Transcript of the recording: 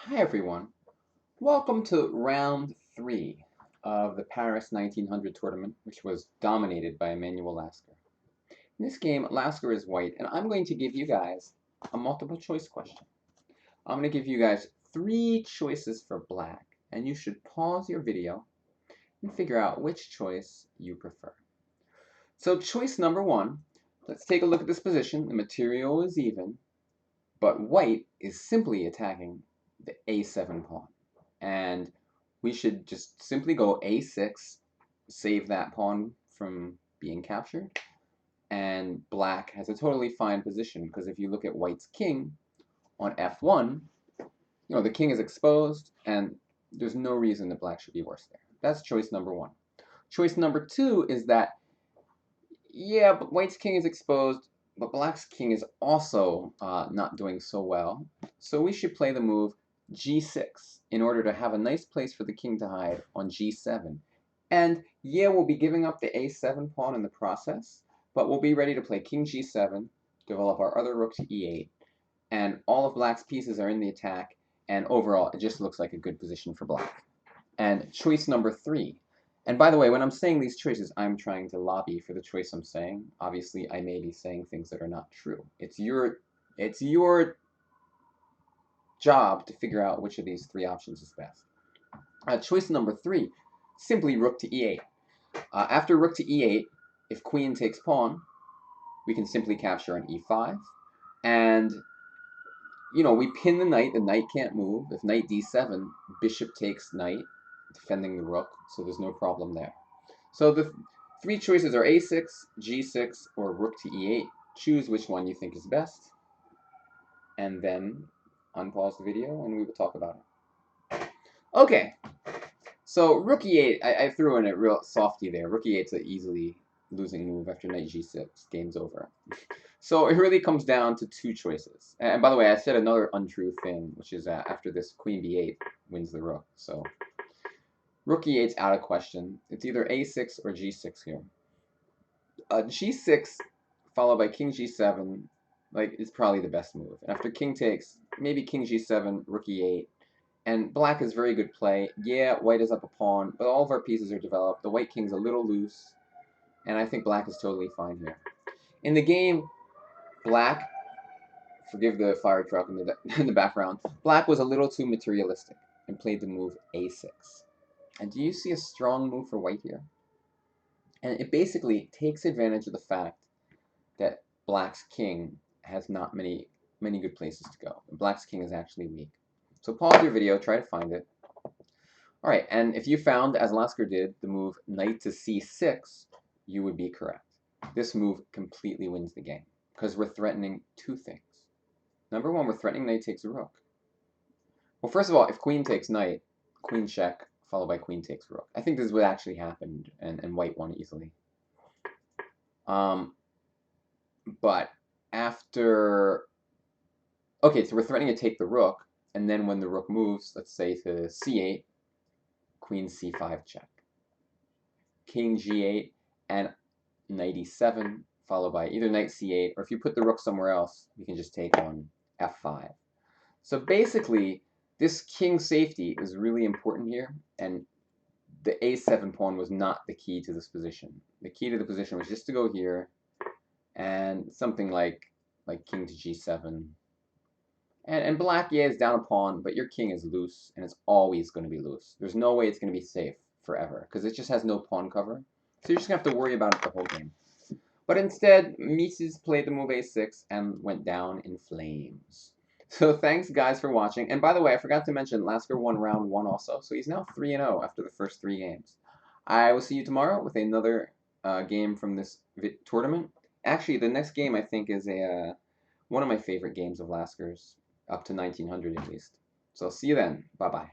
Hi everyone, welcome to round 3 of the Paris 1900 tournament, which was dominated by Emanuel Lasker. In this game, Lasker is white, and I'm going to give you guys a multiple choice question. I'm going to give you guys 3 choices for black, and you should pause your video and figure out which choice you prefer. So choice number 1, let's take a look at this position. The material is even, but white is simply attacking the a7 pawn. And we should just simply go a6, save that pawn from being captured. And black has a totally fine position, because if you look at white's king on f1, the king is exposed, and there's no reason that black should be worse there. That's choice number 1. Choice number 2 is that, yeah, but white's king is exposed, but black's king is also not doing so well. So we should play the move g6 in order to have a nice place for the king to hide on g7. And yeah, we'll be giving up the a7 pawn in the process, but we'll be ready to play king g7, develop our other rook to e8, and all of black's pieces are in the attack, and overall it just looks like a good position for black. And choice number 3. And by the way, when I'm saying these choices, I'm trying to lobby for the choice I'm saying. Obviously, I may be saying things that are not true. It's your job to figure out which of these 3 options is best. Choice number 3, simply rook to e8. After rook to e8, if queen takes pawn, we can simply capture on e5. And, we pin the knight can't move. If knight d7, bishop takes knight, defending the rook, so there's no problem there. So the 3 choices are a6, g6, or rook to e8. Choose which one you think is best, and then unpause the video, and we will talk about it. Okay, so rook e8, I threw in a real softy there. Rook e8's an easily losing move after knight g6. Game's over. So it really comes down to 2 choices. And by the way, I said another untrue thing, which is that after this, queen b8 wins the rook. So rook e8's out of question. It's either a6 or g6 here. G6 followed by king g7, is probably the best move. After king takes, maybe king g7, rook e8, and black is very good play. Yeah, white is up a pawn, but all of our pieces are developed. The white king's a little loose, and I think black is totally fine here. In the game, black, forgive the fire truck in the background, black was a little too materialistic and played the move a6. And do you see a strong move for white here? And it basically takes advantage of the fact that black's king has not many good places to go. Black's king is actually weak. So pause your video, try to find it. All right, and if you found, as Lasker did, the move knight to c6, you would be correct. This move completely wins the game, because we're threatening 2 things. Number 1, we're threatening knight takes a rook. Well, first of all, if queen takes knight, queen check, followed by queen takes rook. I think this is what actually happened, and white won easily. But after, okay, so we're threatening to take the rook, and then when the rook moves, let's say to c8, queen c5 check, king g8, and knight e7, followed by either knight c8, or if you put the rook somewhere else, you can just take on f5. So basically, this king safety is really important here, and the a7 pawn was not the key to this position. The key to the position was just to go here, and something like king to g7. And black, yeah, is down a pawn, but your king is loose, and it's always going to be loose. There's no way it's going to be safe forever, because it just has no pawn cover. So you're just going to have to worry about it the whole game. But instead, Mieses played the move a6 and went down in flames. So thanks, guys, for watching. And by the way, I forgot to mention, Lasker won round 1 also, so he's now 3-0 after the first 3 games. I will see you tomorrow with another game from this tournament. Actually, the next game, I think, is one of my favorite games of Lasker's, up to 1900 at least. So see you then. Bye-bye.